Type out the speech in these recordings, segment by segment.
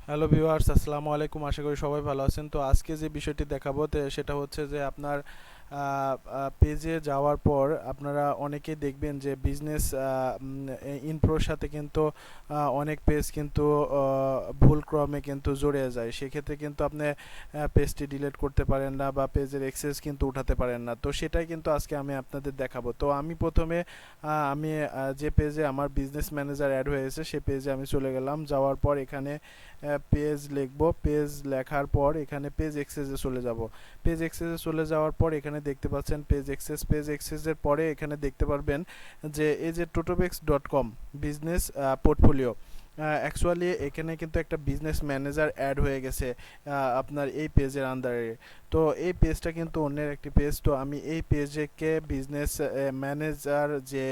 Hello viewers, আসসালামু আলাইকুম। আশা করি সবাই ভালো আছেন। তো আজকে যে বিষয়টি দেখাবো সেটা হচ্ছে যে আপনার পেজে যাওয়ার পর আপনারা অনেকেই দেখবেন যে বিজনেস ইনফোর সাথে কিন্তু অনেক পেজ কিন্তু ভুলক্রমে কিন্তু জড়িয়ে যায়। সেক্ষেত্রে কিন্তু আপনি পেজটি ডিলিট করতে পারেন না বা পেজের অ্যাক্সেস কিন্তু উঠাতে পারেন না। তো সেটাই কিন্তু আজকে আমি আপনাদের দেখাবো। তো আমি প্রথমে আমি যে পেজে আমার বিজনেস ম্যানেজার অ্যাড হয়েছে সেই পেজে আমি চলে গেলাম। যাওয়ার পর এখানে পেজ লিখব। পেজ লেখার পর এখানে পেজ অ্যাক্সেসে চলে যাব। পেজ অ্যাক্সেসে চলে যাওয়ার পর এখানে দেখতে পাচ্ছেন পেজ অ্যাক্সেসের পরে এখানে দেখতে পারবেন যে এই যে totobex.com বিজনেস পোর্টফোলিও। অ্যাকচুয়ালি এখানে কিন্তু একটা বিজনেস ম্যানেজার অ্যাড হয়ে গেছে আপনার এই পেজের আন্ডারে। তো এই পেজটা কিন্তু অন্যের একটি পেজ। তো আমি এই পেজকে বিজনেস ম্যানেজার যে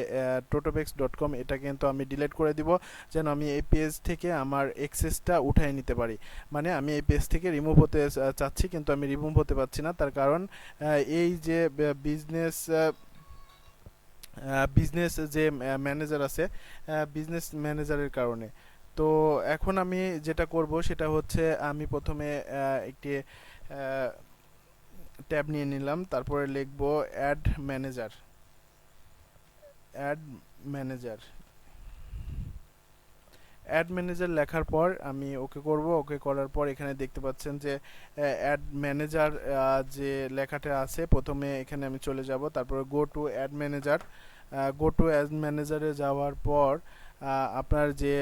totobex.com এটা কিন্তু আমি ডিলিট করে দিব, যেন আমি এই পেজ থেকে আমার অ্যাক্সেসটা উঠায় নিতে পারি। মানে আমি এই পেজ থেকে রিমুভ হতে চাচ্ছি, কিন্তু আমি রিমুভ হতে পারছি না। তার কারণ এই যে বিজনেস বিজনেস যে ম্যানেজার আছে, বিজনেস ম্যানেজারের কারণে। তো এখন আমি যেটা করব সেটা হচ্ছে আমি প্রথমে একটি ট্যাব নিয়ে নিলাম, তারপরে লিখব add manager. Add manager add manager লেখার পর আমি ওকে করব। ওকে করার পর এখানে দেখতে পাচ্ছেন যে অ্যাড ম্যানেজার যে লেখাটা আছে, প্রথমে এখানে আমি চলে যাব, তারপরে go to ad manager. Go to ad ম্যানেজারে যাওয়ার পর আপনার যে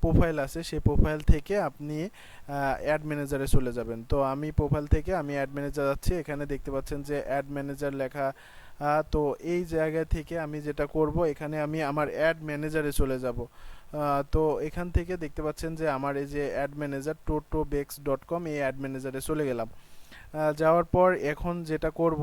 প্রোফাইল আছে সেই প্রোফাইল থেকে আপনি অ্যাড ম্যানেজারে চলে যাবেন। তো আমি প্রোফাইল থেকে আমি অ্যাড ম্যানেজার যাচ্ছি। এখানে দেখতে পাচ্ছেন যে অ্যাড ম্যানেজার লেখা। তো এই জায়গা থেকে আমি যেটা করব, এখানে আমি আমার অ্যাড ম্যানেজারে চলে যাব। তো এখান থেকে দেখতে পাচ্ছেন যে আমার এই যে অ্যাড ম্যানেজার totobex.com, এই অ্যাড ম্যানেজারে চলে গেলাম। যাওয়ার পর এখন যেটা করব,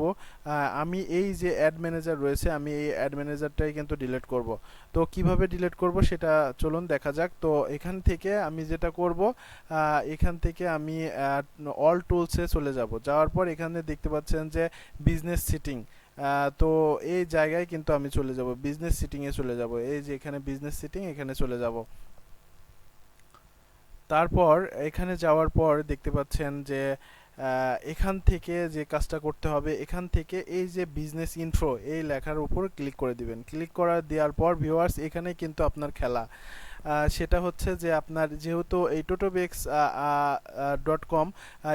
আমি এই যে অ্যাড ম্যানেজার রয়েছে আমি এই অ্যাড ম্যানেজারটাই কিন্তু ডিলিট করব। তো কিভাবে ডিলিট করব সেটা চলুন দেখা যাক। তো এখান থেকে আমি যেটা করব, এখান থেকে আমি অল টুলসে চলে যাব। যাওয়ার পর এখানে দেখতে পাচ্ছেন যে বিজনেস সিটিং। তো এই জায়গায় কিন্তু আমি চলে যাব, বিজনেস সিটিংয়ে চলে যাব। এই যে এখানে বিজনেস সিটিং, এখানে চলে যাব। তারপর এখানে যাওয়ার পর দেখতে পাচ্ছেন যে এখান থেকে যে কাজটা করতে হবে, এখান থেকে এই যে বিজনেস ইনফো এই লেখার উপর ক্লিক করে দিবেন। ক্লিক করা দেওয়ার পর ভিউয়ার্স এখানে কিন্তু আপনার খেলা। সেটা হচ্ছে যে আপনার যেহেতু এই totobex.com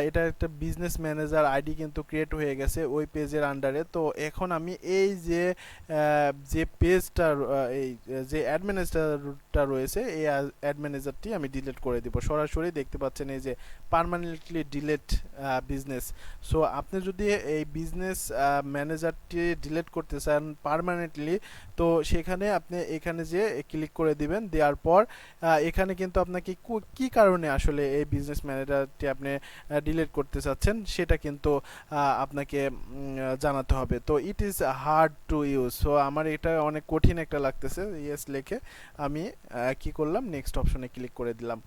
এটা একটা বিজনেস ম্যানেজার আইডি কিন্তু ক্রিয়েট হয়ে গেছে ওই পেজের আন্ডারে। তো এখন আমি এই যে যে পেজটা এই যে অ্যাড ম্যানেজারটা রয়েছে এই অ্যাড ম্যানেজারটি আমি ডিলিট করে দিব। সরাসরি দেখতে পাচ্ছেন এই যে পার্মানেন্টলি ডিলিট বিজনেস। সো আপনি যদি এই বিজনেস ম্যানেজারটি ডিলিট করতে চান পার্মানেন্টলি, তো সেখানে আপনি এখানে যে ক্লিক করে দিবেন। দেওয়ার পর এখানে কিন্তু আপনাকে কি কারণে আসলে এই বিজনেস ম্যানেজারটি আপনি ডিলিট করতে চাচ্ছেন সেটা কিন্তু আপনাকে জানাতে হবে। তো it is hard to use. So আমার এটা অনেক কঠিন একটা লাগতেছে, ইয়েস লিখে আমি কি করলাম, নেক্সট অপশনে ক্লিক করে দিলাম।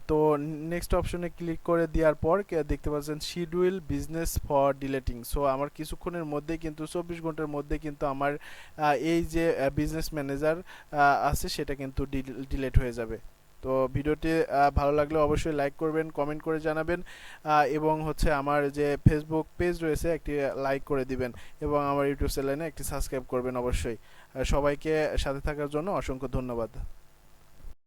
তো নেক্সট অপশনে ক্লিক করে দেওয়ার পর দেখতে পাচ্ছেন schedule business for deleting. So আমার কিছুক্ষণের মধ্যে কিন্তু 24 ঘন্টার মধ্যে কিন্তু আমার এই যে বিজনেস ম্যানেজার আছে সেটা কিন্তু ডিলেট হয়ে যাবে। তো ভিডিওটি ভালো লাগলে অবশ্যই লাইক করবেন, কমেন্ট করে জানাবেন, এবং হচ্ছে আমার যে ফেসবুক পেজ রয়েছে একটি লাইক করে দিবেন, এবং আমার ইউটিউব চ্যানেলে একটি সাবস্ক্রাইব করবেন অবশ্যই। সবাইকে সাথে থাকার জন্য অসংখ্য ধন্যবাদ।